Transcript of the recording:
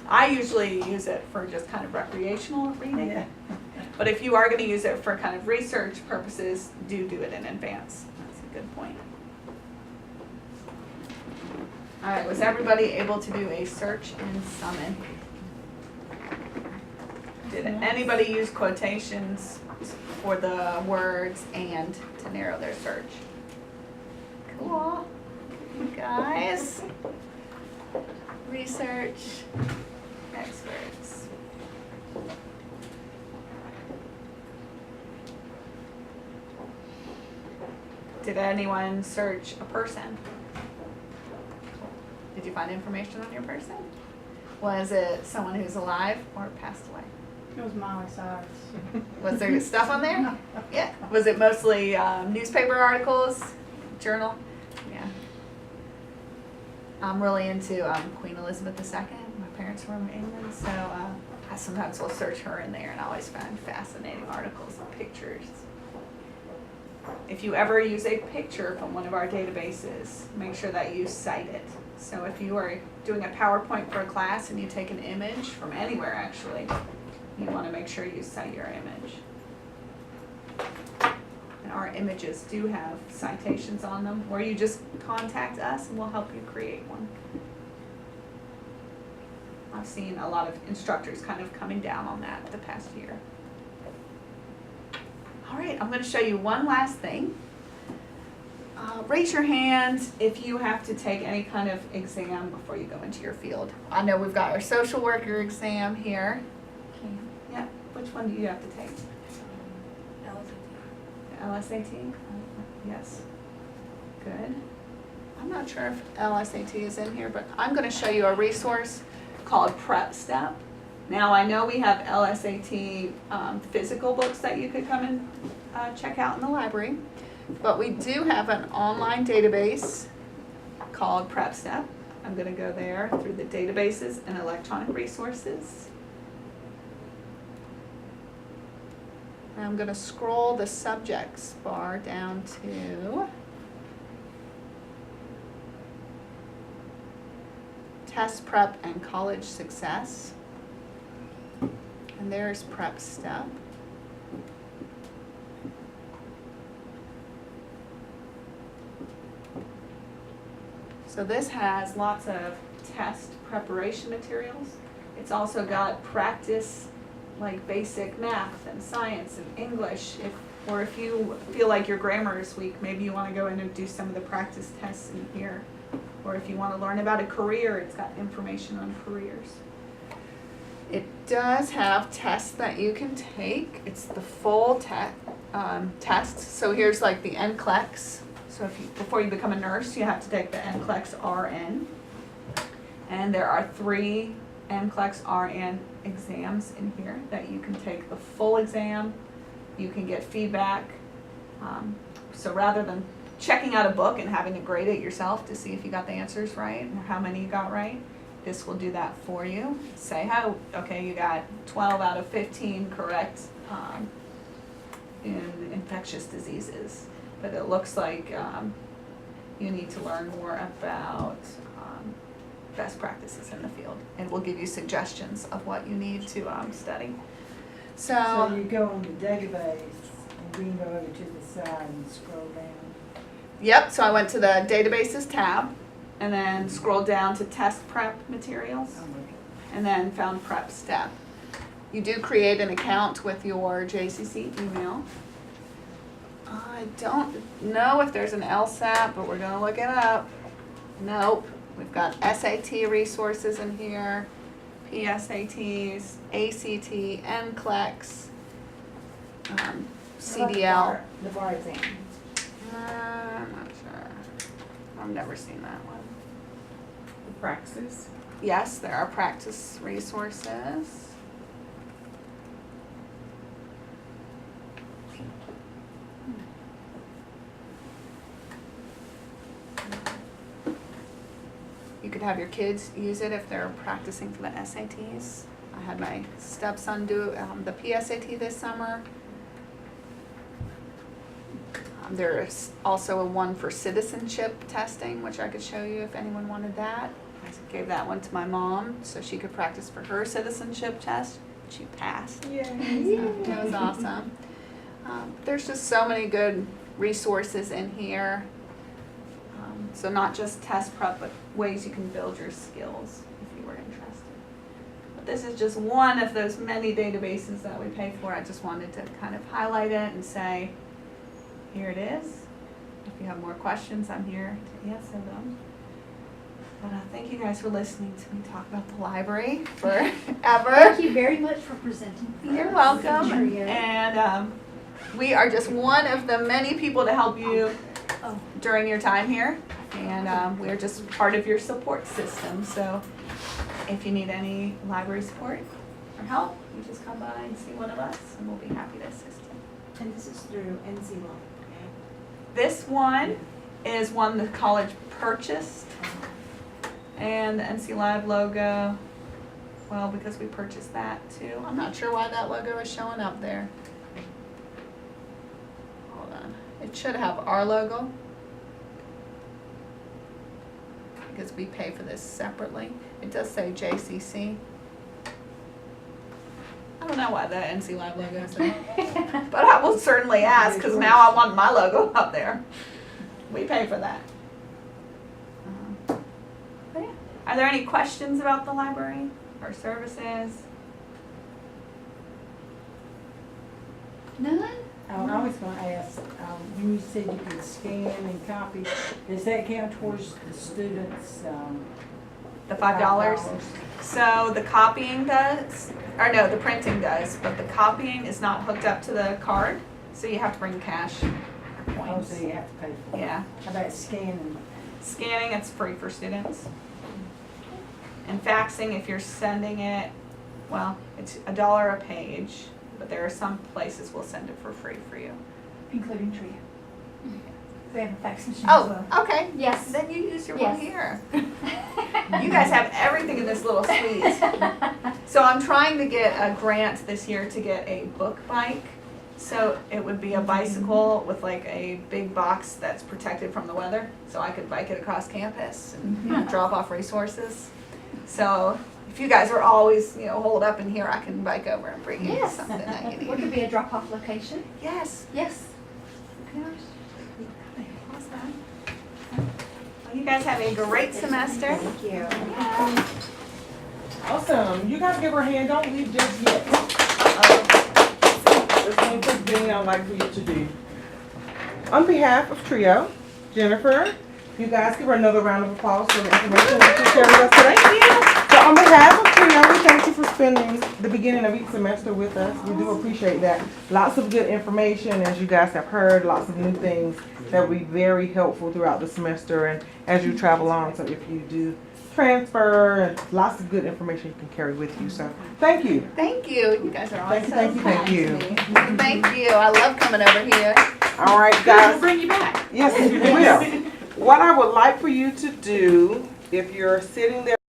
I usually use it for just kind of recreational reading. Yeah. But if you are going to use it for kind of research purposes, do it in advance. That's a good point. All right, was everybody able to do a search in Summon? Did anybody use quotations for the words and to narrow their search? Cool. You guys. Research experts. Did anyone search a person? Did you find information on your person? Was it someone who's alive or passed away? It was Miley Cyrus. Was there stuff on there? Yeah. Was it mostly newspaper articles, journal? Yeah. I'm really into Queen Elizabeth II. My parents were from England, so I sometimes will search her in there, and I always find fascinating articles and pictures. If you ever use a picture from one of our databases, make sure that you cite it. So if you are doing a PowerPoint for a class and you take an image from anywhere, actually, you want to make sure you cite your image. And our images do have citations on them, or you just contact us and we'll help you create one. I've seen a lot of instructors kind of coming down on that the past year. All right, I'm going to show you one last thing. Raise your hand if you have to take any kind of exam before you go into your field. I know we've got our social worker exam here. Yeah, which one do you have to take? LSAT? Yes. Good. I'm not sure if LSAT is in here, but I'm going to show you a resource called Prep Step. Now I know we have LSAT physical books that you could come and check out in the library, but we do have an online database called Prep Step. I'm going to go there through the databases and electronic resources. And I'm going to scroll the subjects bar down to test prep and college success. And there's Prep Step. So this has lots of test preparation materials. It's also got practice, like basic math and science and English. Or if you feel like your grammar is weak, maybe you want to go in and do some of the practice tests in here. Or if you want to learn about a career, it's got information on careers. It does have tests that you can take. It's the full test. So here's like the NCLEX. So before you become a nurse, you have to take the NCLEX RN. And there are 3 NCLEX RN exams in here that you can take the full exam. You can get feedback. So rather than checking out a book and having to grade it yourself to see if you got the answers right or how many you got right, this will do that for you. Say how, okay, you got 12 out of 15 correct in infectious diseases, but it looks like you need to learn more about best practices in the field, and we'll give you suggestions of what you need to study. So you go on the database and then go over to the side and scroll down. Yep, so I went to the databases tab and then scrolled down to test prep materials and then found Prep Step. You do create an account with your JCC email. I don't know if there's an LSAT, but we're going to look it up. Nope. We've got SAT resources in here, PSATs, ACT, NCLEX, CDL. The bar exam. I'm not sure. I've never seen that one. The praxis. Yes, there are practice resources. You could have your kids use it if they're practicing for the SATs. I had my stepson do the PSAT this summer. There's also a one for citizenship testing, which I could show you if anyone wanted that. I gave that one to my mom so she could practice for her citizenship test. She passed. So that was awesome. There's just so many good resources in here. So not just test prep, but ways you can build your skills if you were interested. But this is just one of those many databases that we pay for. I just wanted to kind of highlight it and say, here it is. If you have more questions, I'm here to answer them. But thank you guys for listening to me talk about the library forever. Thank you very much for presenting. for You're us. welcome. Tria. And we are just one of the many people to help you during your time here. And we're just part of your support system. So if you need any library support or help, you just come by and see one of us and we'll be happy to assist you. And this is through NC Law, okay? This one is one the college purchased. And the NC Live logo, well, because we purchased that too. I'm not sure why that logo is showing up there. Hold on. It should have our logo. Because we pay for this separately. It does say JCC. I don't know why the NC Live logo is there. But I will certainly ask, because now I want my logo up there. We pay for that. But yeah. Are there any questions about the library or services? None? I was gonna ask, when you said you could scan and copy, does that count towards the students', The $5? So the copying does, or no, the printing does, but the copying is not hooked up to the card, so you have to bring cash or Oh, points. so you have to pay for it. Yeah. How about scanning? Scanning, it's free for students. And faxing, if you're sending it, well, it's $1 a page, but there are some places will send it for free for you. Including Tria. They have a fax machine as well. Oh, okay. Yes. Then you use your Yes. one here. You guys have everything in this little suite. So I'm trying to get a grant this year to get a book bike. So it would be a bicycle with like a big box that's protected from the weather. So I could bike it across campus and drop off resources. So if you guys are always, holed up in here, I can bike over and bring you Yes. something that you What need. could be a drop-off location? Yes. Yes. Awesome. Well, you guys have a great semester. Thank you. Awesome. You guys give her a hand. Don't leave just yet. There's one quick thing I'd like for you to do. On behalf of Trio, Jennifer, you guys give her another round of applause for the information that she shared with us today. So on behalf of Trio, we thank you for spending the beginning of each semester with us. We do appreciate that. Lots of good information, as you guys have heard, lots of new things that will be very helpful throughout the semester and as you travel on. So if you do transfer, and lots of good information you can carry with you. So thank you. Thank you. You guys are always Thank you, so thank kind you, to me. Thank you. I love coming over here. All right, guys. We'll bring you back. Yes, you will. What I would like for you to do, if you're sitting there